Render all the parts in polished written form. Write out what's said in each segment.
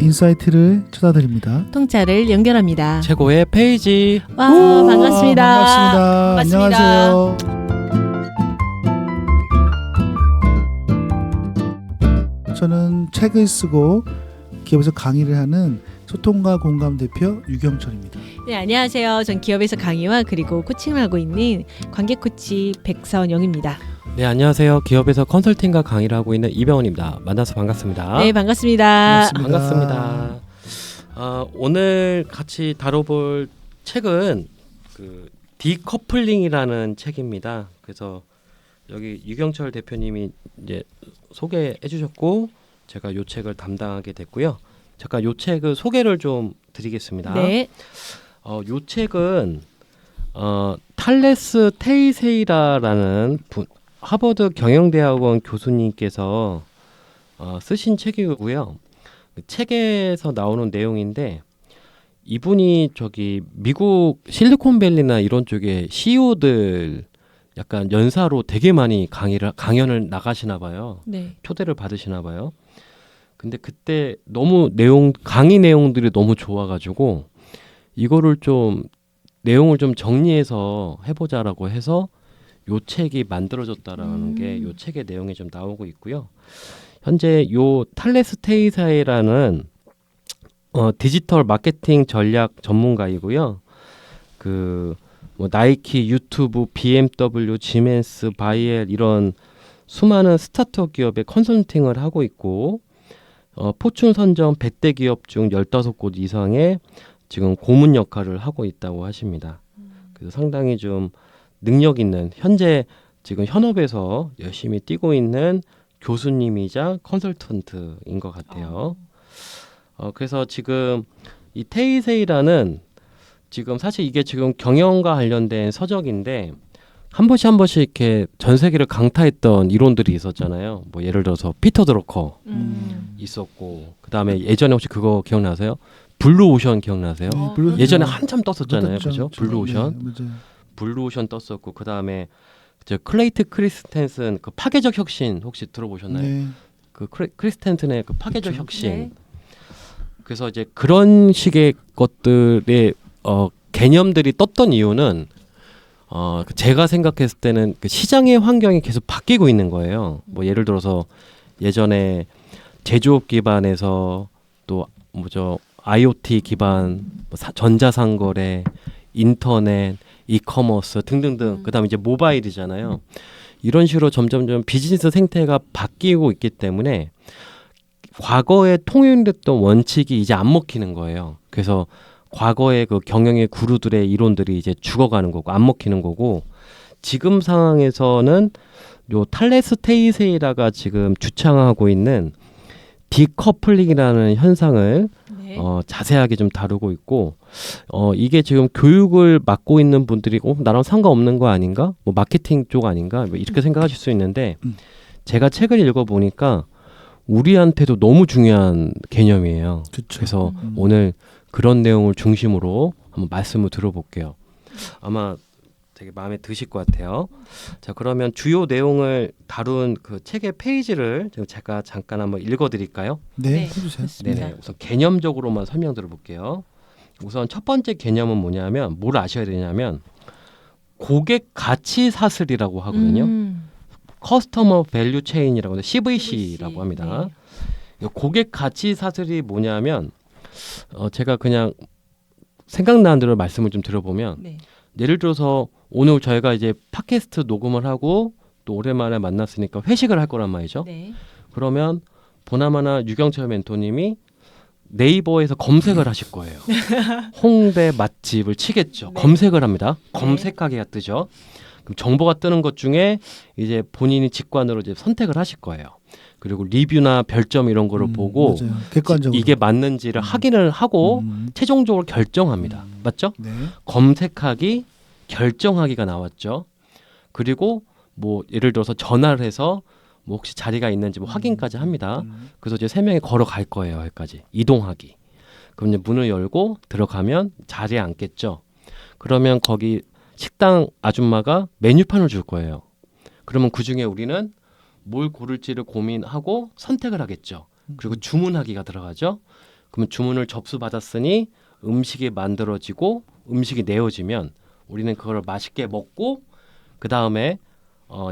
인사이트를 찾아드립니다. 통찰을 연결합니다. 최고의 페이지. 와, 오, 반갑습니다. 안녕하세요. 저는 책을 쓰고 기업에서 강의를 하는 소통과 공감 대표 유경철입니다. 네, 안녕하세요. 전 기업에서 강의와 그리고 코칭을 하고 있는 관계 코치 백선영입니다. 네, 안녕하세요. 기업에서 컨설팅과 강의를 하고 있는 이병헌입니다. 만나서 반갑습니다. 네, 반갑습니다. 반갑습니다. 오늘 같이 다뤄볼 책은 그 디커플링이라는 책입니다. 그래서 여기 유경철 대표님이 이제 소개해 주셨고 제가 이 책을 담당하게 됐고요. 잠깐 이 책을 소개를 좀 드리겠습니다. 네. 이 책은 탈레스 테이세이라라는 하버드 경영대학원 교수님께서 쓰신 책이고요. 그 책에서 나오는 내용인데 이분이 저기 미국 실리콘밸리나 이런 쪽에 CEO들 약간 연사로 되게 많이 강연을 나가시나 봐요. 네. 초대를 받으시나 봐요. 근데 그때 너무 강의 내용들이 너무 좋아가지고 이거를 좀 내용을 좀 정리해서 해보자라고 해서 요 책이 만들어졌다라는 게 요 책의 내용에 좀 나오고 있고요. 현재 요 탈레스 테이사이라는 디지털 마케팅 전략 전문가이고요. 그 뭐 나이키, 유튜브, BMW, 지멘스, 바이엘 이런 수많은 스타트업 기업의 컨설팅을 하고 있고 포춘 선정 100대 기업 중 15곳 이상의 지금 고문 역할을 하고 있다고 하십니다. 그래서 상당히 좀 능력 있는 현재 지금 현업에서 열심히 뛰고 있는 교수님이자 컨설턴트인 것 같아요. 그래서 지금 이 테이세이라는 지금 사실 이게 지금 경영과 관련된 서적인데 한 번씩 이렇게 전 세계를 강타했던 이론들이 있었잖아요. 뭐 예를 들어서 피터 드러커 있었고 그다음에 예전에 혹시 그거 기억나세요? 블루오션 기억나세요? 예전에 한참 떴었잖아요. 그죠? 블루오션. 네, 블루오션 떴었고 그다음에 저 클레이트 크리스텐슨 그 파괴적 혁신 혹시 들어보셨나요? 네. 그 크리스텐슨의 그 파괴적 혁신. 네. 그래서 이제 그런 식의 것들의 개념들이 떴던 이유는 제가 생각했을 때는 그 시장의 환경이 계속 바뀌고 있는 거예요. 뭐 예를 들어서 예전에 제조업 기반에서 또 뭐죠 IoT 기반, 전자상거래, 인터넷, 이커머스 등등등. 그다음에 이제 모바일이잖아요. 이런 식으로 점점점 비즈니스 생태가 바뀌고 있기 때문에 과거에 통용됐던 원칙이 이제 안 먹히는 거예요. 그래서 과거의 그 경영의 구루들의 이론들이 이제 죽어가는 거고 안 먹히는 거고 지금 상황에서는 요 탈레스 테이세이라가 지금 주창하고 있는 디커플링이라는 현상을 네. 자세하게 좀 다루고 있고 이게 지금 교육을 맡고 있는 분들이 나랑 상관없는 거 아닌가? 뭐 마케팅 쪽 아닌가? 뭐 이렇게 생각하실 수 있는데 제가 책을 읽어보니까 우리한테도 너무 중요한 개념이에요. 그쵸. 그래서 오늘 그런 내용을 중심으로 한번 말씀을 들어볼게요. 아마 되게 마음에 드실 것 같아요. 자, 그러면 주요 내용을 다룬 그 책의 페이지를 제가 잠깐 한번 읽어드릴까요? 네, 네. 해주세요. 네네. 우선 개념적으로만 설명 들어볼게요. 우선 첫 번째 개념은 뭐냐면 뭘 아셔야 되냐면 고객 가치 사슬이라고 하거든요. 커스터머 밸류 체인이라고 하는데 CVC라고 합니다. 네. 고객 가치 사슬이 뭐냐면 제가 그냥 생각나는 대로 말씀을 좀 들어보면 네. 예를 들어서 오늘 저희가 이제 팟캐스트 녹음을 하고 또 오랜만에 만났으니까 회식을 할 거란 말이죠. 네. 그러면 보나마나 유경철 멘토님이 네이버에서 검색을 하실 거예요. 홍대 맛집을 치겠죠. 네. 검색을 합니다. 네. 검색하기가 뜨죠. 그럼 정보가 뜨는 것 중에 이제 본인이 직관으로 이제 선택을 하실 거예요. 그리고 리뷰나 별점 이런 거를 보고 맞아요. 객관적으로 이게 맞는지를 확인을 하고 최종적으로 결정합니다. 맞죠? 네. 검색하기, 결정하기가 나왔죠. 그리고 뭐 예를 들어서 전화를 해서 뭐 혹시 자리가 있는지 뭐 확인까지 합니다. 그래서 이제 3명이 걸어갈 거예요. 여기까지 이동하기. 그럼 이제 문을 열고 들어가면 자리에 앉겠죠. 그러면 거기 식당 아줌마가 메뉴판을 줄 거예요. 그러면 그중에 우리는 뭘 고를지를 고민하고 선택을 하겠죠. 그리고 주문하기가 들어가죠. 그러면 주문을 접수받았으니 음식이 만들어지고 음식이 내어지면 우리는 그걸 맛있게 먹고 그 다음에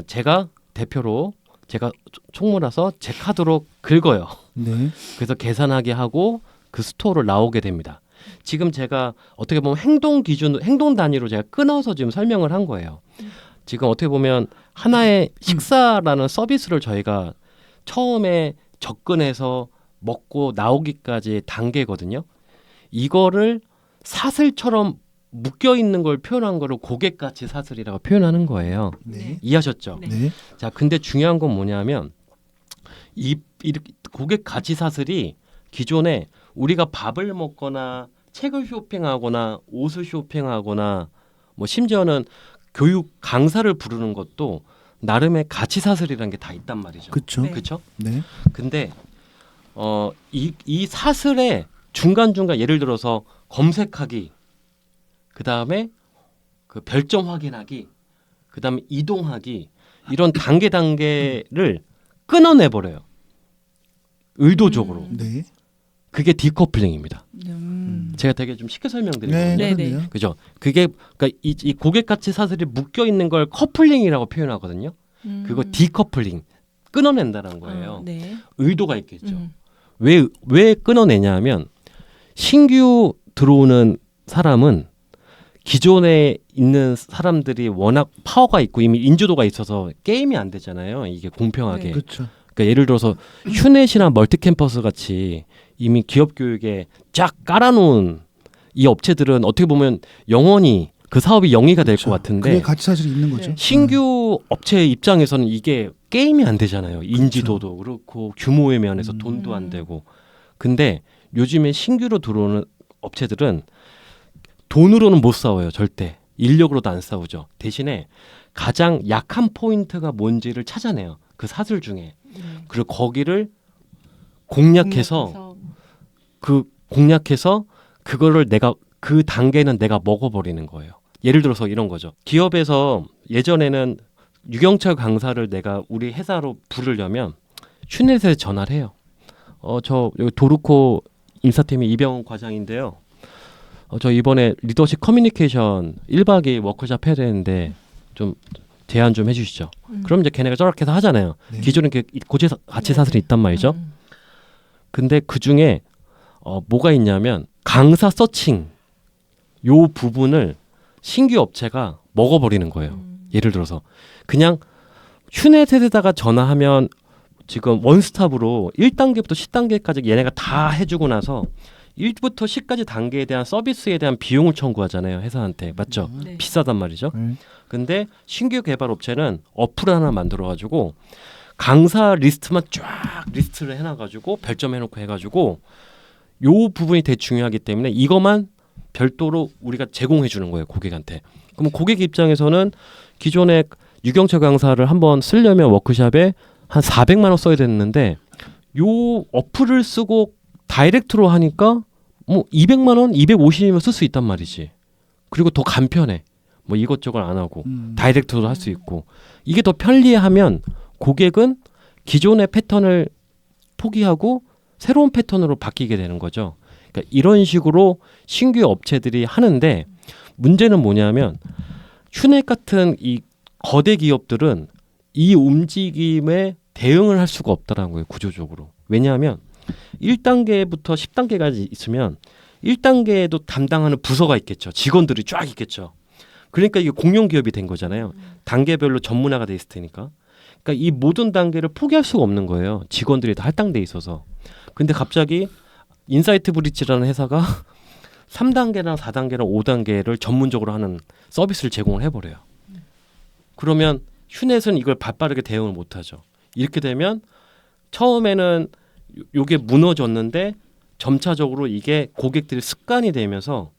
제가 대표로 제가 총무라서 제 카드로 긁어요. 네. 그래서 계산하게 하고 그 스토어를 나오게 됩니다. 지금 제가 어떻게 보면 행동 단위로 제가 끊어서 지금 설명을 한 거예요. 지금 어떻게 보면 하나의 식사라는 서비스를 저희가 처음에 접근해서 먹고 나오기까지의 단계거든요. 이거를 사슬처럼 묶여 있는 걸 표현한 거를 고객가치 사슬이라고 표현하는 거예요. 네. 이해하셨죠? 네. 네. 자, 근데 중요한 건 뭐냐면 이 고객가치 사슬이 기존에 우리가 밥을 먹거나 책을 쇼핑하거나 옷을 쇼핑하거나 뭐 심지어는 교육 강사를 부르는 것도 나름의 가치 사슬이라는 게 다 있단 말이죠. 그렇죠. 네. 그렇죠? 네. 근데 이 사슬의 중간중간 예를 들어서 검색하기, 그 다음에 그 별점 확인하기, 그 다음에 이동하기 이런 단계를 끊어내 버려요. 의도적으로. 네. 그게 디커플링입니다. 음. 제가 되게 좀 쉽게 설명드리거든요. 네. 네, 그렇네요. 그죠? 그게 그러니까 이 고객가치 사슬이 묶여 있는 걸 커플링이라고 표현하거든요. 그거 디커플링 끊어낸다는 거예요. 네. 의도가 있겠죠. 음. 왜 끊어내냐면 신규 들어오는 사람은 기존에 있는 사람들이 워낙 파워가 있고 이미 인지도가 있어서 게임이 안 되잖아요. 이게 공평하게. 네. 그렇죠. 그러니까 예를 들어서 휴넷이나 멀티캠퍼스 같이 이미 기업 교육에 쫙 깔아놓은 이 업체들은 어떻게 보면 영원히 그 사업이 영위가 될 것 그렇죠. 같은데 그게 가치 사실이 있는 거죠. 네. 신규 업체 입장에서는 이게 게임이 안 되잖아요. 인지도도 그렇고 규모의 면에서 돈도 안 되고. 근데 요즘에 신규로 들어오는 업체들은 돈으로는 못 싸워요. 절대. 인력으로도 안 싸우죠. 대신에 가장 약한 포인트가 뭔지를 찾아내요. 그 사슬 중에. 네. 그리고 거기를 공략해서 그거를 내가 그 단계는 내가 먹어버리는 거예요. 예를 들어서 이런 거죠. 기업에서 예전에는 유경철 강사를 내가 우리 회사로 부르려면 휴넷에 전화를 해요. 저 여기 도르코 인사팀의 이병훈 과장인데요. 저 이번에 리더십 커뮤니케이션 1박 2일 워크숍 해야 되는데 좀 제안 좀 해주시죠. 그럼 이제 걔네가 저렇게 해서 하잖아요. 네. 기존에 가치 사슬이 있단 말이죠. 근데 그 중에 뭐가 있냐면 강사 서칭 요 부분을 신규 업체가 먹어버리는 거예요. 예를 들어서 그냥 휴넷에다가 전화하면 지금 원스톱으로 1단계부터 10단계까지 얘네가 다 해주고 나서 1부터 10까지 단계에 대한 서비스에 대한 비용을 청구하잖아요. 회사한테. 맞죠? 네. 비싸단 말이죠. 네. 근데 신규 개발 업체는 어플 하나 만들어가지고 강사 리스트만 쫙 리스트를 해놔가지고 별점 해놓고 해가지고 요 부분이 되게 중요하기 때문에 이것만 별도로 우리가 제공해 주는 거예요. 고객한테. 그럼 고객 입장에서는 기존에 유경철 강사를 한번 쓰려면 워크숍에 한 400만 원 써야 됐는데 요 어플을 쓰고 다이렉트로 하니까 뭐 200만 원, 250이면 쓸 수 있단 말이지. 그리고 더 간편해. 뭐 이것저것 안 하고 다이렉트로 할 수 있고 이게 더 편리하면 고객은 기존의 패턴을 포기하고 새로운 패턴으로 바뀌게 되는 거죠. 그러니까 이런 식으로 신규 업체들이 하는데 문제는 뭐냐면 휴넷 같은 이 거대 기업들은 이 움직임에 대응을 할 수가 없다는 거예요. 구조적으로. 왜냐하면 1단계부터 10단계까지 있으면 1단계에도 담당하는 부서가 있겠죠. 직원들이 쫙 있겠죠. 그러니까 이게 공용 기업이 된 거잖아요. 단계별로 전문화가 돼 있을 테니까. 그러니까 이 모든 단계를 포기할 수가 없는 거예요. 직원들이 다 할당돼 있어서. 근데 갑자기 인사이트 브릿지라는 회사가 3단계나 4단계나 5단계를 전문적으로 하는 서비스를 제공을 해버려요. 그러면 휴넷은 이걸 발빠르게 대응을 못하죠. 이렇게 되면 처음에는 요게 무너졌는데 점차적으로 이게 고객들의 습관이 되면서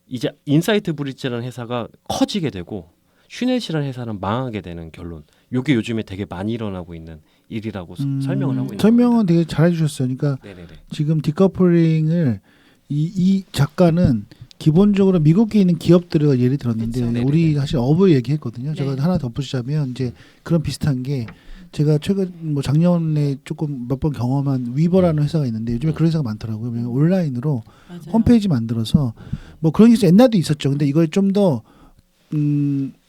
이제 인사이트 브릿지라는 회사가 커지게 되고 휴넷이라는 회사는 망하게 되는 결론. 요게 요즘에 되게 많이 일어나고 있는 일이라고 설명을 하고 있는 설명은 겁니다. 되게 잘해주셨어요. 그러니까 네네네. 지금 디커플링을 이 작가는 기본적으로 미국에 있는 기업들을 예를 들었는데 그쵸. 네네네. 우리 사실 업을 얘기했거든요. 네. 제가 하나 덧붙이자면 이제 그런 비슷한 게 제가 최근 뭐 작년에 조금 몇 번 경험한 위버라는 회사가 있는데 요즘에 그런 회사가 많더라고요. 왜냐면 온라인으로 맞아요. 홈페이지 만들어서 뭐 그런 게 옛날도 있었죠. 근데 이걸 좀 더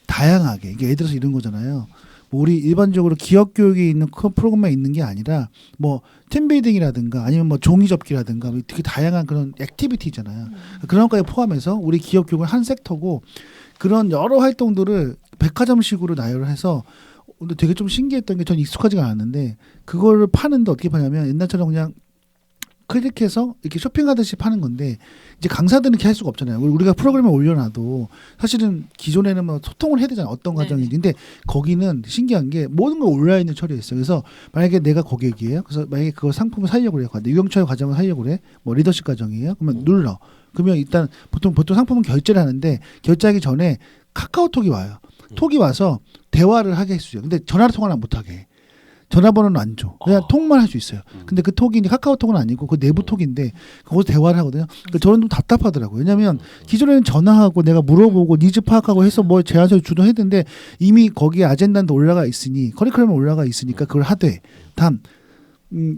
다양하게 이게 예를 들어서 이런 거잖아요. 뭐 우리 일반적으로 기업 교육에 있는 프로그램만 있는 게 아니라 뭐 팀빌딩이라든가 아니면 뭐 종이 접기라든가 뭐 되게 다양한 그런 액티비티잖아요. 그런 것까지 포함해서 우리 기업 교육은 한 섹터고 그런 여러 활동들을 백화점식으로 나열을 해서 근데 되게 좀 신기했던 게 전 익숙하지가 않았는데 그거를 파는데 어떻게 파냐면 옛날처럼 그냥 클릭해서 이렇게 쇼핑하듯이 파는 건데 이제 강사들은 이렇게 할 수가 없잖아요. 우리가 프로그램을 올려놔도 사실은 기존에는 뭐 소통을 해야 되잖아요. 어떤 과정인지. 근데 거기는 신기한 게 모든 걸 온라인으로 처리했어요. 그래서 만약에 내가 고객이에요. 그래서 만약에 그거 상품을 사려고 그래요. 유경철 과정을 사려고 그래. 뭐 리더십 과정이에요. 그러면 눌러. 그러면 일단 보통 상품은 결제를 하는데 결제하기 전에 카카오톡이 와요. 톡이 와서 대화를 하게 해주죠. 근데 전화로 통화는 못 하게 해. 전화번호는 안 줘. 그냥 톡만 할 수 있어요. 근데 그 톡이 카카오톡은 아니고 그 내부 톡인데 거기서 대화를 하거든요. 그러니까 저는 좀 답답하더라고요. 왜냐하면 기존에는 전화하고 내가 물어보고 니즈 파악하고 해서 뭐 제안서 주도했는데 이미 거기에 아젠다도 올라가 있으니 커리큘럼에 올라가 있으니까 그걸 하되 단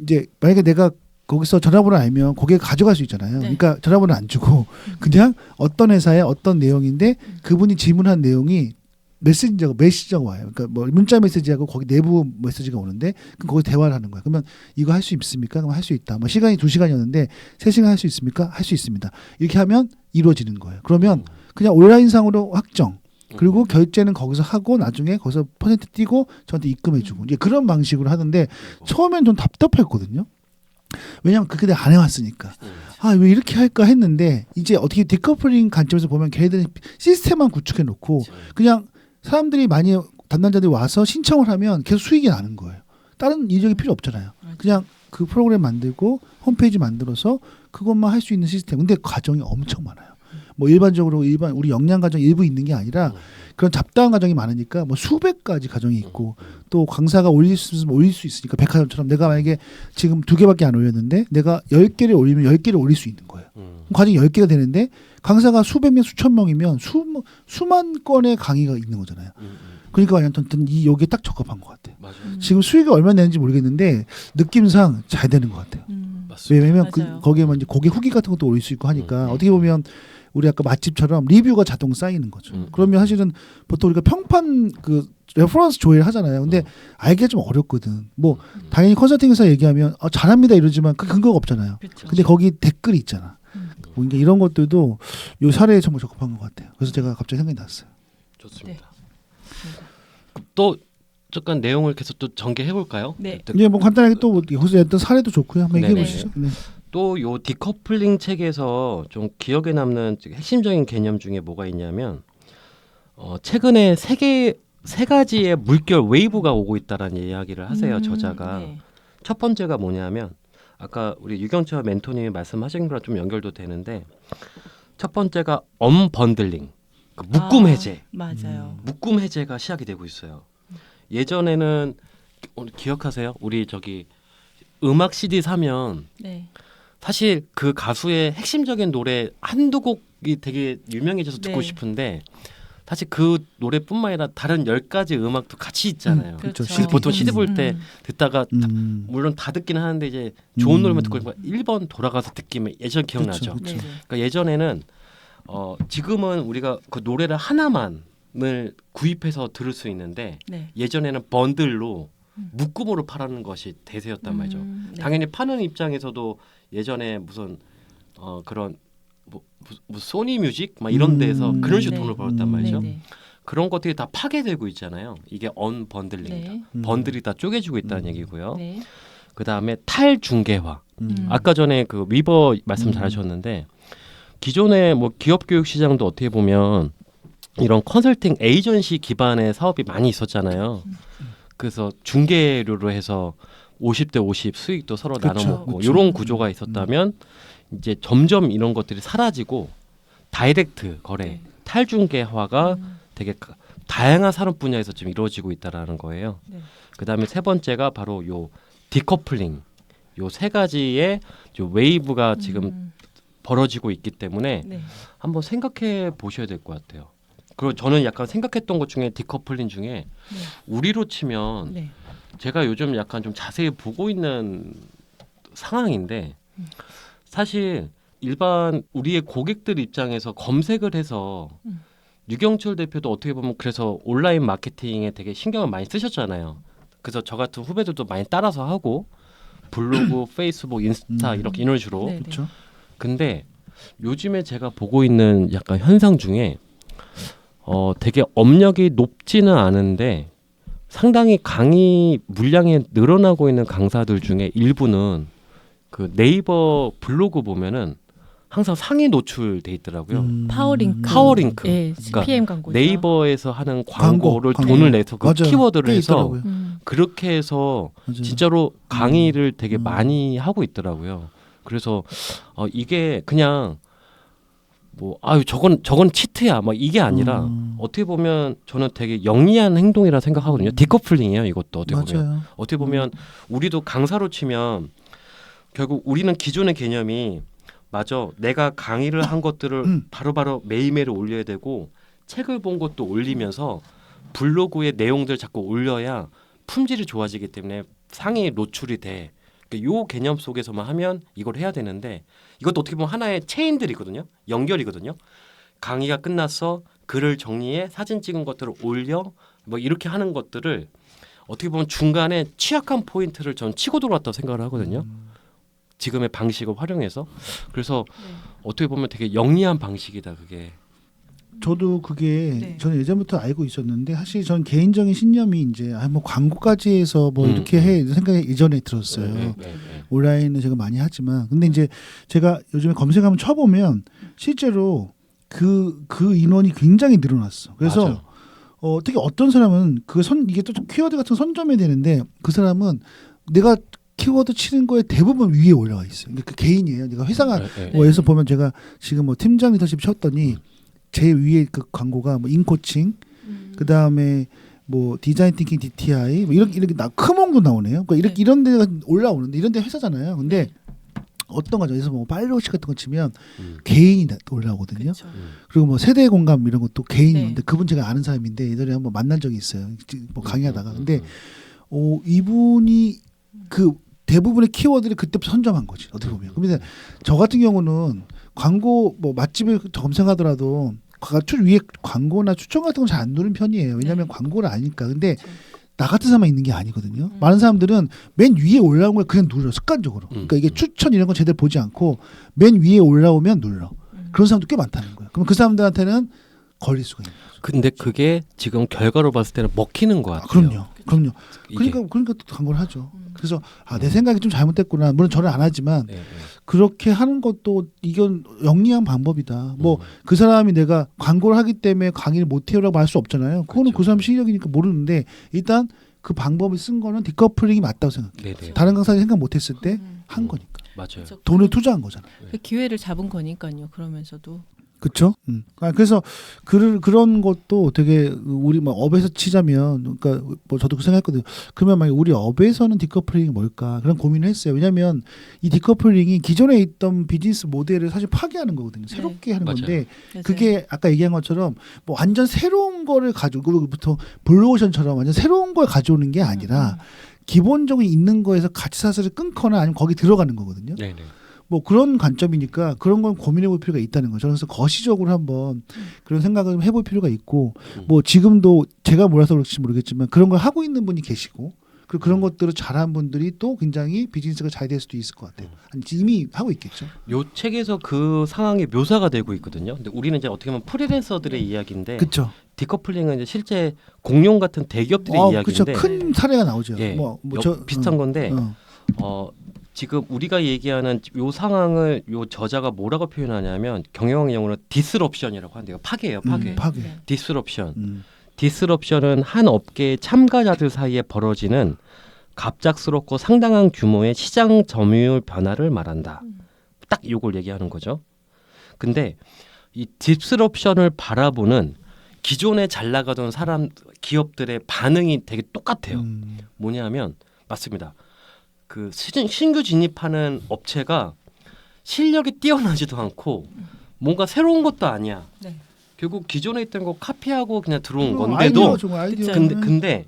이제 만약에 내가 거기서 전화번호 알면 거기에 가져갈 수 있잖아요. 네. 그러니까 전화번호 안 주고 그냥 어떤 회사의 어떤 내용인데 그분이 질문한 내용이 메시지가 와요. 그러니까 뭐 문자 메시지하고 거기 내부 메시지가 오는데 그럼 거기 대화를 하는 거예요. 그러면 이거 할 수 있습니까? 그럼 할 수 있다. 뭐 시간이 2시간이었는데 3시간 할 수 있습니까? 할 수 있습니다. 이렇게 하면 이루어지는 거예요. 그러면 그냥 온라인상으로 확정. 그리고 결제는 거기서 하고 나중에 거기서 퍼센트 띄고 저한테 입금해주고 이제 그런 방식으로 하는데 처음엔 좀 답답했거든요. 왜냐하면 그게 내가 안 해왔으니까 아 왜 이렇게 할까 했는데 이제 어떻게 디커플링 관점에서 보면 걔네들은 시스템만 구축해 놓고 그냥 사람들이 많이 담당자들이 와서 신청을 하면 계속 수익이 나는 거예요. 다른 이력이 필요 없잖아요. 그냥 그 프로그램 만들고 홈페이지 만들어서 그것만 할 수 있는 시스템. 근데 과정이 엄청 많아요. 뭐 일반적으로 우리 역량 과정 일부 있는 게 아니라 그런 잡다한 과정이 많으니까 뭐 수백 가지 과정이 있고 또 강사가 올릴 수 있으니까 백화점처럼 내가 만약에 지금 2개밖에 안 올렸는데 내가 10개를 올리면 10개를 올릴 수 있는 거예요. 과정이 10개가 되는데 강사가 수백 명 수천 명이면 수만 건의 강의가 있는 거잖아요. 그러니까 완전 여기에 딱 적합한 것 같아요. 맞아요. 지금 수익이 얼마 내는지 모르겠는데 느낌상 잘 되는 것 같아요. 왜냐면 거기에 이제 고객 후기 같은 것도 올릴 수 있고 하니까 어떻게 보면 우리 아까 맛집처럼 리뷰가 자동 쌓이는 거죠. 그러면 사실은 보통 우리가 평판 그 레퍼런스 조회를 하잖아요. 근데 알기가 좀 어렵거든. 뭐 당연히 컨설팅에서 얘기하면 잘합니다 이러지만 그 근거가 없잖아요. 그쵸. 근데 거기 댓글이 있잖아. 그러니까 이런 것들도 요 사례에 정말 적합한 것 같아요. 그래서 제가 갑자기 생각이 났어요. 좋습니다. 또 잠깐 내용을 계속 또 전개해 볼까요? 네. 이제 뭐 간단하게 또 여기서 했던 사례도 좋고요. 한번 얘기해 네네. 보시죠. 네. 또 요 디커플링 책에서 좀 기억에 남는 핵심적인 개념 중에 뭐가 있냐면 최근에 세 가지의 물결 웨이브가 오고 있다라는 이야기를 하세요. 저자가. 네. 첫 번째가 뭐냐면 아까 우리 유경철 멘토님이 말씀하신 거랑 좀 연결도 되는데 첫 번째가 언번들링, 그 묶음 해제. 맞아요. 묶음 해제가 시작이 되고 있어요. 예전에는 오늘 기억하세요? 우리 저기 음악 CD 사면 네. 사실 그 가수의 핵심적인 노래 한두 곡이 되게 유명해져서 듣고 네. 싶은데 사실 그 노래뿐만 아니라 다른 10가지 음악도 같이 있잖아요. 그렇죠. 그래서 보통 CD 볼 때 듣다가 물론 다 듣기는 하는데 이제 좋은 노래만 듣고 1번 돌아가서 듣기면 예전 기억나죠. 그렇죠. 네. 그러니까 예전에는 지금은 우리가 그 노래를 하나만을 구입해서 들을 수 있는데 네. 예전에는 번들로 묶음으로 팔았는 것이 대세였단 말이죠. 네. 당연히 파는 입장에서도 예전에 무슨 그런 뭐 소니 뮤직 막 이런 데서 그런 식으로 네. 돈을 벌었단 말이죠. 네. 그런 것들이 다 파괴되고 있잖아요. 이게 언번들링이다. 네. 번들이 다 쪼개지고 있다는 얘기고요. 네. 그 다음에 탈중개화. 아까 전에 그 위버 말씀 잘하셨는데 기존의 뭐 기업 교육 시장도 어떻게 보면 이런 컨설팅 에이전시 기반의 사업이 많이 있었잖아요. 그래서 중개료로 해서 50대 50 수익도 서로 그쵸, 나눠 먹고 그쵸. 이런 구조가 있었다면 이제 점점 이런 것들이 사라지고 다이렉트 거래, 네. 탈중개화가 되게 다양한 산업 분야에서 지금 이루어지고 있다라는 거예요. 네. 그다음에 세 번째가 바로 요 디커플링. 요 세 가지의 요 웨이브가 지금 벌어지고 있기 때문에 네. 한번 생각해 보셔야 될 것 같아요. 그리고 저는 약간 생각했던 것 중에 디커플링 중에 네. 우리로 치면 네. 제가 요즘 약간 좀 자세히 보고 있는 상황인데 사실 일반 우리의 고객들 입장에서 검색을 해서 유경철 대표도 어떻게 보면 그래서 온라인 마케팅에 되게 신경을 많이 쓰셨잖아요. 그래서 저 같은 후배들도 많이 따라서 하고 블로그, 페이스북, 인스타 이렇게 이런 식으로. 네. 그렇죠. 근데 요즘에 제가 보고 있는 약간 현상 중에 되게 업력이 높지는 않은데 상당히 강의 물량이 늘어나고 있는 강사들 중에 일부는 그 네이버 블로그 보면은 항상 상위 노출돼 있더라고요. 파워링크. 파워링크. 예, 그러니까 CPM 광고죠. 네이버에서 하는 광고를 광고. 돈을 내서 그 맞아요. 키워드를 꽤 해서 있더라고요. 그렇게 해서 맞아요. 진짜로 강의를 되게 음. 많이 하고 있더라고요. 그래서 이게 그냥 뭐 아유 저건 치트야 막 이게 아니라 어떻게 보면 저는 되게 영리한 행동이라 생각하거든요. 디커플링이에요. 이것도 어떻게 보면 맞아요. 어떻게 보면 우리도 강사로 치면 결국 우리는 기존의 개념이 맞아 내가 강의를 한 것들을 바로바로 매일매일 올려야 되고 책을 본 것도 올리면서 블로그의 내용들 자꾸 올려야 품질이 좋아지기 때문에 상위 노출이 돼. 요 개념 속에서만 하면 이걸 해야 되는데 이것도 어떻게 보면 하나의 체인들이거든요. 연결이거든요. 강의가 끝났어. 글을 정리해 사진 찍은 것들을 올려 뭐 이렇게 하는 것들을 어떻게 보면 중간에 취약한 포인트를 전 치고 들어왔다고 생각을 하거든요. 지금의 방식을 활용해서 그래서 어떻게 보면 되게 영리한 방식이다 그게. 저도 그게 네. 저는 예전부터 알고 있었는데 사실 전 개인적인 신념이 이제 뭐 광고까지 해서 뭐 이렇게 해 생각이 예전에 들었어요. 네. 온라인은 제가 많이 하지만 근데 이제 제가 요즘에 검색하면 쳐보면 실제로 그 인원이 굉장히 늘어났어. 그래서 맞아요. 특히 어떤 사람은 이게 또 키워드 같은 거 선점해야 되는데 그 사람은 내가 키워드 치는 거에 대부분 위에 올라와 있어요. 그러니까 그 개인이에요. 내가 회사가 에서 보면 제가 지금 뭐 팀장 리더십 쳤더니 제일 위에 그 광고가 뭐 인코칭, 그 다음에 뭐 디자인 띵킹 DTI 뭐 이렇게 크몽도 나오네요. 그러니까 이런 데가 올라오는데 이런 데 회사잖아요. 근데 어떤 거죠? 그래서 뭐 팔로우시 같은 거 치면 개인이 올라오거든요. 그렇죠. 그리고 뭐 세대 공감 이런 것도 개인인데 네. 그분 제가 아는 사람인데 예전에 한번 만난 적이 있어요. 뭐 강의하다가 근데 이분이 그 대부분의 키워드를 그때부터 선점한 거지 어떻게 보면. 그런데 저 같은 경우는 광고 뭐 맛집을 검색하더라도 위에 광고나 추천 같은 건 잘 안 누른 편이에요. 왜냐하면 광고를 아니까. 근데 나 같은 사람만 있는 게 아니거든요. 많은 사람들은 맨 위에 올라온 걸 그냥 눌러 습관적으로. 그러니까 이게 추천 이런 건 제대로 보지 않고 맨 위에 올라오면 눌러. 그런 사람도 꽤 많다는 거예요. 그럼 그 사람들한테는 걸릴 수가 있는 거죠. 근데 그게 지금 결과로 봤을 때는 먹히는 것 같아요. 그럼요. 이게. 그러니까 또 광고를 하죠. 그래서 내 생각이 좀 잘못됐구나. 물론 저는 안 하지만 네. 그렇게 하는 것도 이건 영리한 방법이다. 뭐 그 사람이 내가 광고를 하기 때문에 강의를 못 해요라고 할 수 없잖아요. 그거는 그 사람 실력이니까 모르는데 일단 그 방법을 쓴 거는 디커플링이 맞다고 생각해요. 네네. 다른 강사들이 생각 못했을 때 한 거니까. 맞아요. 그렇죠. 돈을 투자한 거잖아요. 그 기회를 잡은 거니까요. 그러면서도 그렇죠. 그래서 그런 것도 되게 우리 뭐 업에서 치자면 그러니까 뭐 저도 그 생각했거든요. 그러면 만약 우리 업에서는 디커플링이 뭘까 그런 고민을 했어요. 왜냐하면 이 디커플링이 기존에 있던 비즈니스 모델을 사실 파괴하는 거거든요. 새롭게 하는 맞아요. 건데 맞아요. 그게 아까 얘기한 것처럼 뭐 완전 새로운 거를 가지고 보통 블루오션처럼 완전 새로운 걸 가져오는 게 아니라 기본적으로 있는 거에서 가치 사슬을 끊거나 아니면 거기 들어가는 거거든요. 네네. 뭐 그런 관점이니까 그런 건 고민해 볼 필요가 있다는 거죠. 그래서 거시적으로 한번 그런 생각을 좀 해볼 필요가 있고 뭐 지금도 제가 몰라서 그럴지 모르겠지만 그런 걸 하고 있는 분이 계시고 그리고 그런 것들을 잘한 분들이 또 굉장히 비즈니스가 잘 될 수도 있을 것 같아요. 아니, 이미 하고 있겠죠. 요 책에서 그 상황이 묘사가 되고 있거든요. 근데 우리는 이제 어떻게 보면 프리랜서들의 이야기인데 그렇죠. 디커플링은 이제 실제 공룡 같은 대기업들의 그렇죠. 이야기인데 큰 사례가 나오죠. 예, 저 비슷한 건데 지금 우리가 얘기하는 요 상황을 요 저자가 뭐라고 표현하냐면 경영용어로 디스럽션이라고 한대요. 파괴예요, 파괴. 파괴. 디스럽션. 디스럽션은 한 업계의 참가자들 사이에 벌어지는 갑작스럽고 상당한 규모의 시장 점유율 변화를 말한다. 딱 요걸 얘기하는 거죠. 근데 이 디스럽션을 바라보는 기존에 잘 나가던 기업들의 반응이 되게 똑같아요. 뭐냐면 맞습니다. 그 신규 진입하는 업체가 실력이 뛰어나지도 않고 뭔가 새로운 것도 아니야. 네. 결국 기존에 있던 거 카피하고 그냥 들어온 건데도 아이디어. 근데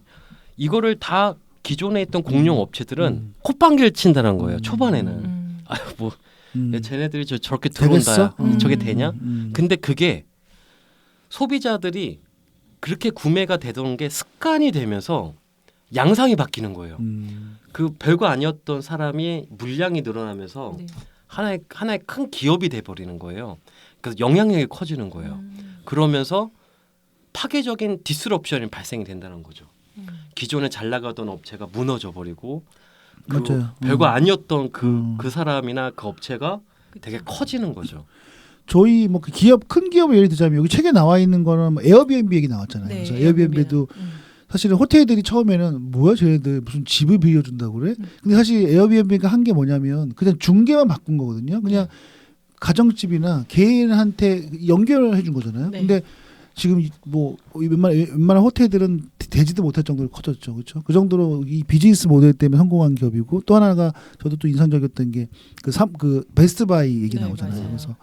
이거를 다 기존에 있던 공룡 업체들은 콧방귀를 친다는 거예요. 초반에는. 아유 뭐 쟤네들이 저렇게 들어온다. 되겠어? 저게 되냐? 음. 근데 그게 소비자들이 그렇게 구매가 되던 게 습관이 되면서 양상이 바뀌는 거예요. 그 별거 아니었던 사람이 물량이 늘어나면서 네. 하나의 큰 기업이 돼 버리는 거예요. 그래서 영향력이 커지는 거예요. 그러면서 파괴적인 디스럽션이 발생이 된다는 거죠. 기존에 잘 나가던 업체가 무너져 버리고 그 맞아요. 별거 아니었던 그 사람이나 그 업체가 되게 커지는 거죠. 저희 뭐 그 기업 큰 기업을 예를 들자면 여기 책에 나와 있는 거는 뭐 에어비앤비 얘기 나왔잖아요. 네, 그래서 에어비앤비도 사실은 호텔들이 처음에는 뭐야 쟤네들 무슨 집을 빌려준다고 그래? 근데 사실 에어비앤비가 한 게 뭐냐면 그냥 중개만 바꾼 거거든요. 그냥 가정집이나 개인한테 연결해 준 거잖아요. 네. 근데 지금 뭐 웬만한 호텔들은 되지도 못할 정도로 커졌죠, 그렇죠? 그 정도로 이 비즈니스 모델 때문에 성공한 기업이고 또 하나가 저도 또 인상적이었던 게 그 베스트바이 얘기 네, 나오잖아요. 맞아요. 그래서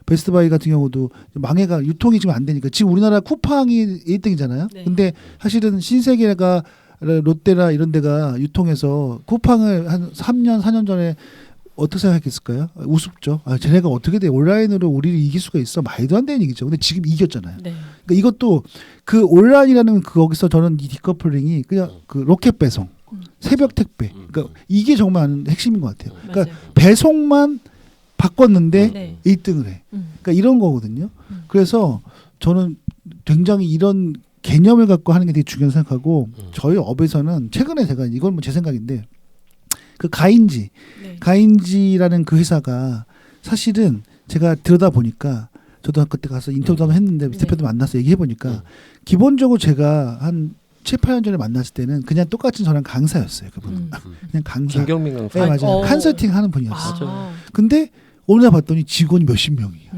베스트바이 같은 경우도 망해가 유통이 지금 안 되니까 지금 우리나라 쿠팡이 1등이잖아요. 네. 근데 사실은 신세계가 롯데나 이런 데가 유통해서 쿠팡을 한 3년 4년 전에 어떻게 생각했을까요? 우습죠. 쟤네가 어떻게 돼? 온라인으로 우리를 이길 수가 있어? 말도 안 되는 얘기죠. 근데 지금 이겼잖아요. 네. 그러니까 이것도 그 온라인이라는 거기서 저는 이 디커플링이 그냥 그 로켓 배송, 새벽 택배. 그러니까 이게 정말 핵심인 것 같아요. 그러니까 맞아요. 배송만 바꿨는데 네. 1등을 해. 그러니까 이런 거거든요. 그래서 저는 굉장히 이런 개념을 갖고 하는 게 되게 중요하다고 생각하고 저희 업에서는 최근에 제가 이건 뭐 제 생각인데 그 가인지라는 그 회사가 사실은 제가 들여다 보니까 저도 그때 가서 인터뷰도 한번 했는데 대표도 만나서 얘기해 보니까 기본적으로 제가 한 7, 8년 전에 만났을 때는 그냥 똑같은 저랑 강사였어요. 그분은 그냥 강사. 김경민 강사. 네, 맞아요. 어. 컨설팅 하는 분이었어요. 아. 근데 어느 날 봤더니 직원이 몇십 명이에요.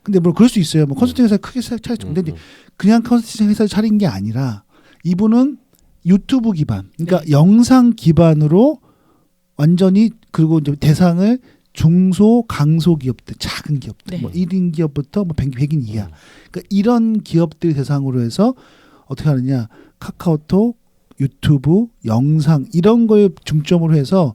근데 뭐 그럴 수 있어요. 뭐 컨설팅 회사 크게 차렸죠. 근데 그냥 컨설팅 회사를 차린 게 아니라 이분은 유튜브 기반, 그러니까 영상 기반으로 완전히 그리고 이제 대상을 중소 강소 기업들, 작은 기업들, 네. 뭐 1인 기업부터 뭐 100인 이하. 그러니까 이런 기업들 대상으로 해서 어떻게 하느냐? 카카오톡, 유튜브, 영상 이런 걸 중점으로 해서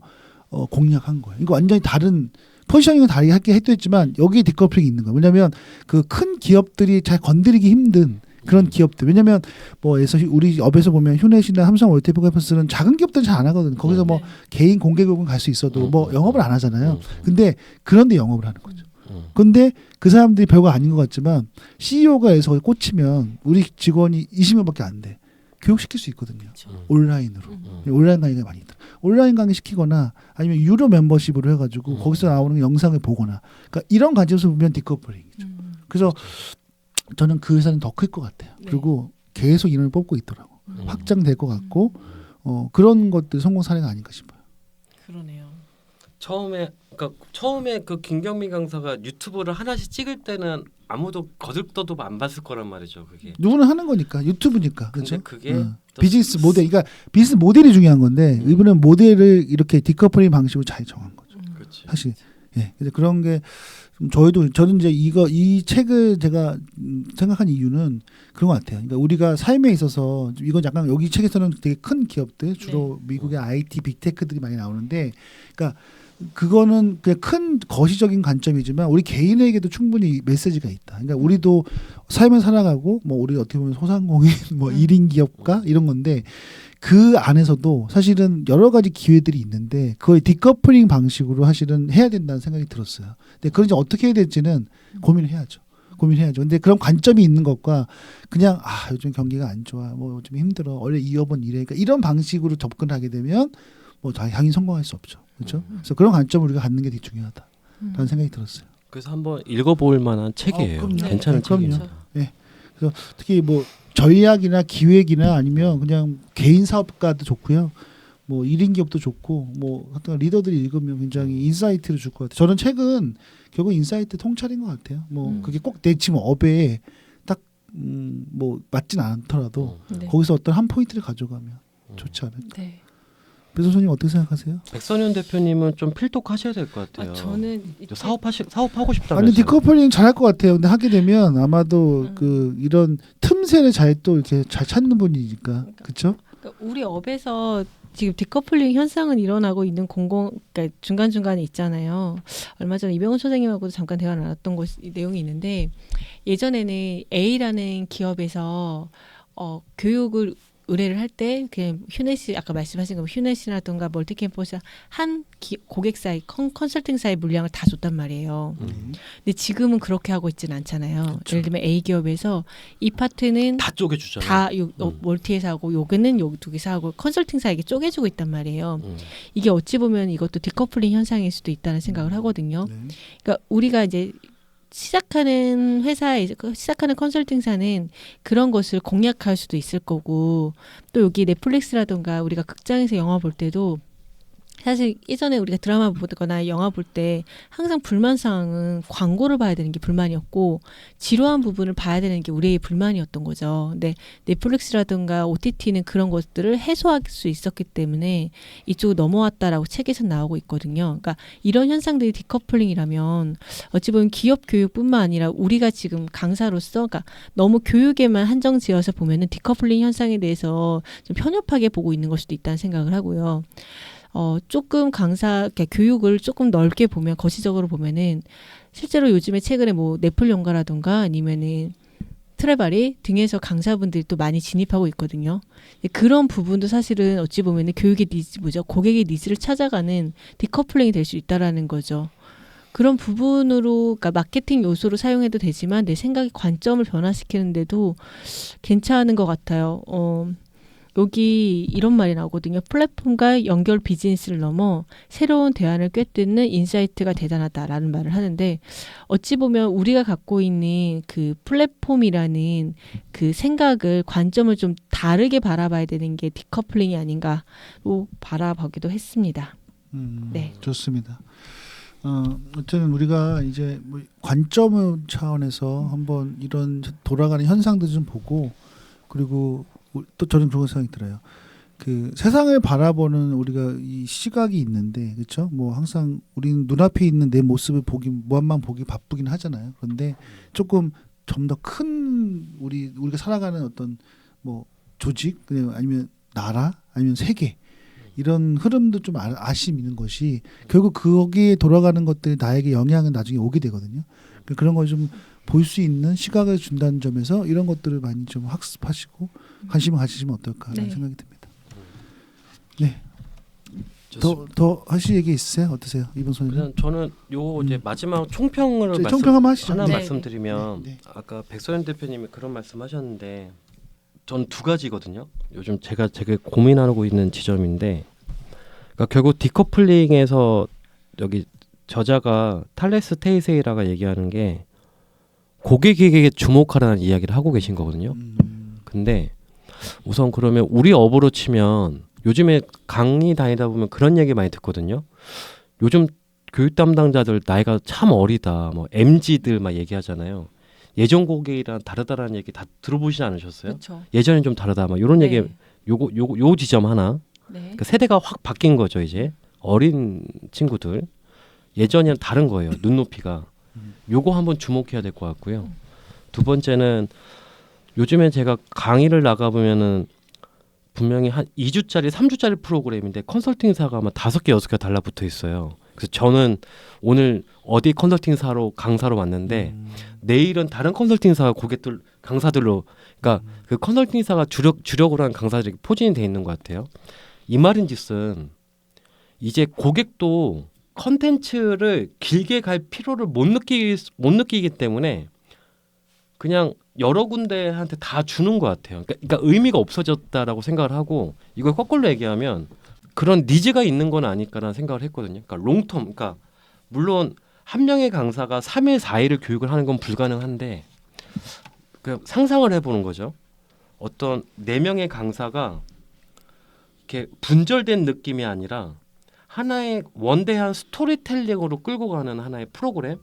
공략한 거예요. 이거 완전히 다른 포지셔닝은 다르게 했지만 여기에 디커플링이 있는 거예요. 왜냐하면 그 큰 기업들이 잘 건드리기 힘든 그런 기업들. 왜냐하면 뭐에서 우리 업에서 보면 휴넷이나 삼성, 월테이프는 작은 기업들은 잘 안 하거든요. 거기서 뭐 개인 공개 교육은 갈 수 있어도 뭐 영업을 안 하잖아요. 근데 그런데 영업을 하는 거죠. 근데 그 사람들이 별거 아닌 것 같지만 CEO가 해서 꽂히면 우리 직원이 20명밖에 안 돼. 교육시킬 수 있거든요. 온라인으로. 온라인 강의가 많이 있다. 온라인 강의 시키거나 아니면 유료 멤버십으로 해가지고 거기서 나오는 영상을 보거나. 그러니까 이런 관점에서 보면 디커플링이죠. 그래서 저는 그 회사는 더 클 것 같아요. 네. 그리고 계속 인원을 뽑고 있더라고. 확장될 것 같고 그런 것들 성공 사례가 아닌가 싶어요. 그러네요. 처음에 그 김경민 강사가 유튜브를 하나씩 찍을 때는 아무도 거들떠도 안 봤을 거란 말이죠. 그게. 누구는 하는 거니까 유튜브니까. 근데 그렇죠? 그게 또 비즈니스 모델, 그러니까 비즈니스 모델이 중요한 건데 이분은 모델을 이렇게 디커플링 방식으로 잘 정한 거죠. 그렇지. 사실. 예. 근데 그런 게 저는 이제 이 책을 제가 생각한 이유는 그런 것 같아요. 그러니까 우리가 삶에 있어서 이건 약간 여기 책에서는 되게 큰 기업들 주로 미국의 IT 빅테크들이 많이 나오는데, 그러니까 그거는 그냥 큰 거시적인 관점이지만 우리 개인에게도 충분히 메시지가 있다. 그러니까 우리도 삶을 살아가고 뭐 우리 어떻게 보면 소상공인 뭐 1인 기업가 이런 건데 그 안에서도 사실은 여러 가지 기회들이 있는데 그걸 디커플링 방식으로 사실은 해야 된다는 생각이 들었어요. 근데 그걸 이제 어떻게 해야 될지는 고민을 해야죠. 근데 그런 관점이 있는 것과 그냥 요즘 경기가 안 좋아, 뭐 좀 힘들어, 원래 이 업은 이래, 그러니까 이런 방식으로 접근하게 되면 뭐 당연히 성공할 수 없죠. 그렇죠? 그래서 그런 관점을 우리가 갖는 게 되게 중요하다라는 생각이 들었어요. 그래서 한번 읽어볼 만한 책이에요. 그럼요. 괜찮은 그럼요. 책이에요. 네. 그래서 특히 뭐 전략이나 기획이나 아니면 그냥 개인 사업가도 좋고요. 뭐 1인 기업도 좋고 뭐 하여튼 리더들이 읽으면 굉장히 인사이트를 줄 것 같아요. 저는 책은 결국 인사이트 통찰인 것 같아요. 뭐 그게 꼭 내 지금 업에 딱 뭐 맞진 않더라도 네. 거기서 어떤 한 포인트를 가져가면 좋지 않을까. 네. 배소선님 어떻게 생각하세요? 백선현 대표님은 좀 필독하셔야 될 것 같아요. 저는 사업하고 싶다면서요. 아니 디커플링 잘할 것 같아요. 근데 하게 되면 아마도 그 이런 틈새를 잘 또 이렇게 잘 찾는 분이니까 그렇죠? 그러니까 우리 업에서 지금 디커플링 현상은 일어나고 있는 그러니까 중간중간에 있잖아요. 얼마 전에 이병헌 소장님하고도 잠깐 대화를 나눴던 내용이 있는데 예전에는 A라는 기업에서 교육을 의뢰를 할 때 그냥 휴넷이 아까 말씀하신 거 휴넷이라든가 멀티캠퍼스 한 고객사의 컨설팅사의 물량을 다 줬단 말이에요. 근데 지금은 그렇게 하고 있지는 않잖아요. 그쵸. 예를 들면 A 기업에서 이 파트는 다 쪼개주잖아요. 다 멀티에서 하고 요거는 여기 두 개서 하고 컨설팅사에게 쪼개주고 있단 말이에요. 음. 이게 어찌 보면 이것도 디커플링 현상일 수도 있다는 생각을 하거든요. 네. 그러니까 우리가 이제 시작하는 회사에 시작하는 컨설팅사는 그런 것을 공략할 수도 있을 거고 또 여기 넷플릭스라든가 우리가 극장에서 영화 볼 때도 사실 예전에 우리가 드라마 보거나 영화 볼 때 항상 불만 사항은 광고를 봐야 되는 게 불만이었고 지루한 부분을 봐야 되는 게 우리의 불만이었던 거죠. 근데 넷플릭스라든가 OTT는 그런 것들을 해소할 수 있었기 때문에 이쪽으로 넘어왔다라고 책에서 나오고 있거든요. 그러니까 이런 현상들이 디커플링이라면 어찌 보면 기업 교육뿐만 아니라 우리가 지금 강사로서 그러니까 너무 교육에만 한정지어서 보면은 디커플링 현상에 대해서 좀 편협하게 보고 있는 걸 수도 있다는 생각을 하고요. 조금 그러니까 교육을 조금 넓게 보면 거시적으로 보면은 실제로 요즘에 최근에 뭐 넷플 연가라든가 아니면은 트레바리 등에서 강사분들이 또 많이 진입하고 있거든요. 그런 부분도 사실은 어찌 보면은 교육의 고객의 니즈를 찾아가는 디커플링이 될 수 있다라는 거죠. 그런 부분으로 그러니까 마케팅 요소로 사용해도 되지만 내 생각의 관점을 변화시키는데도 괜찮은 것 같아요. 여기 이런 말이 나오거든요. 플랫폼과 연결 비즈니스를 넘어 새로운 대안을 꿰뚫는 인사이트가 대단하다라는 말을 하는데 어찌 보면 우리가 갖고 있는 그 플랫폼이라는 그 생각을 관점을 좀 다르게 바라봐야 되는 게 디커플링이 아닌가로 바라보기도 했습니다. 네. 좋습니다. 어쨌든 우리가 이제 뭐 관점 차원에서 한번 이런 돌아가는 현상들 좀 보고 그리고 또 저는 그런 생각이 들어요. 그 세상을 바라보는 우리가 이 시각이 있는데 그렇죠? 뭐 항상 우리는 눈앞에 있는 내 모습을 무한만 보기 바쁘긴 하잖아요. 그런데 조금 좀 더 큰 우리가 살아가는 어떤 뭐 조직 아니면 나라 아니면 세계 이런 흐름도 좀 아심 있는 것이 결국 거기에 돌아가는 것들이 나에게 영향은 나중에 오게 되거든요. 그런 걸 좀 볼 수 있는 시각을 준다는 점에서 이런 것들을 많이 좀 학습하시고 관심을 가지시면 어떨까라는 생각이 듭니다. 네. 더 하실 얘기 있으세요? 어떠세요, 이번 소장님? 저는 이제 마지막 총평을 총평 한번 하시죠. 하나 네. 말씀드리면 네. 아까 백서연 대표님이 그런 말씀하셨는데 전 두 가지거든요. 요즘 제가 되게 고민하고 있는 지점인데, 그러니까 결국 디커플링에서 여기 저자가 탈레스 테이세이라가 얘기하는 게 고객에게 주목하라는 이야기를 하고 계신 거거든요. 근데 우선 그러면 우리 업으로 치면 요즘에 강의 다니다 보면 그런 얘기 많이 듣거든요. 요즘 교육 담당자들 나이가 참 어리다. 뭐 MZ들 막 얘기하잖아요. 예전 고객이랑 다르다라는 얘기 다 들어보시지 않으셨어요? 그렇죠. 예전엔 좀 다르다. 막 이런 얘기 요 지점 하나. 네. 그러니까 세대가 확 바뀐 거죠, 이제. 어린 친구들. 예전이랑 다른 거예요. 눈높이가. 요거 한번 주목해야 될 것 같고요. 두 번째는 요즘에 제가 강의를 나가보면은 분명히 한 2주짜리, 3주짜리 프로그램인데 컨설팅사가 아마 5개, 6개가 달라붙어 있어요. 그래서 저는 오늘 어디 컨설팅사로 강사로 왔는데 내일은 다른 컨설팅사 고객들 강사들로 그러니까 그 컨설팅사가 주력으로 한 강사들이 포진이 돼 있는 것 같아요. 이 말인즉슨 이제 고객도 컨텐츠를 길게 갈 필요를 못 느끼기 때문에 그냥 여러 군데한테 다 주는 것 같아요. 그러니까 의미가 없어졌다라고 생각을 하고 이걸 거꾸로 얘기하면 그런 니즈가 있는 건 아닐까라는 생각을 했거든요. 그러니까 롱텀, 그러니까 물론 한 명의 강사가 3일, 4일을 교육을 하는 건 불가능한데 그냥 상상을 해보는 거죠. 어떤 4명의 강사가 이렇게 분절된 느낌이 아니라 하나의 원대한 스토리텔링으로 끌고 가는 하나의 프로그램?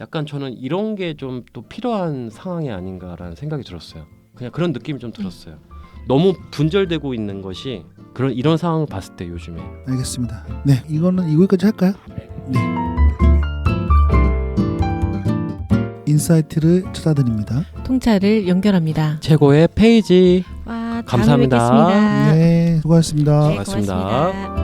약간 저는 이런 게 좀 또 필요한 상황이 아닌가라는 생각이 들었어요. 그냥 그런 느낌이 좀 들었어요. 너무 분절되고 있는 것이 이런 상황을 봤을 때 요즘에. 알겠습니다. 네, 이거까지 할까요? 네. 인사이트를 찾아드립니다. 통찰을 연결합니다. 최고의 페이지. 와, 감사합니다. 다음에 뵙겠습니다. 네. 수고하셨습니다. 네, 고맙습니다. 고맙습니다.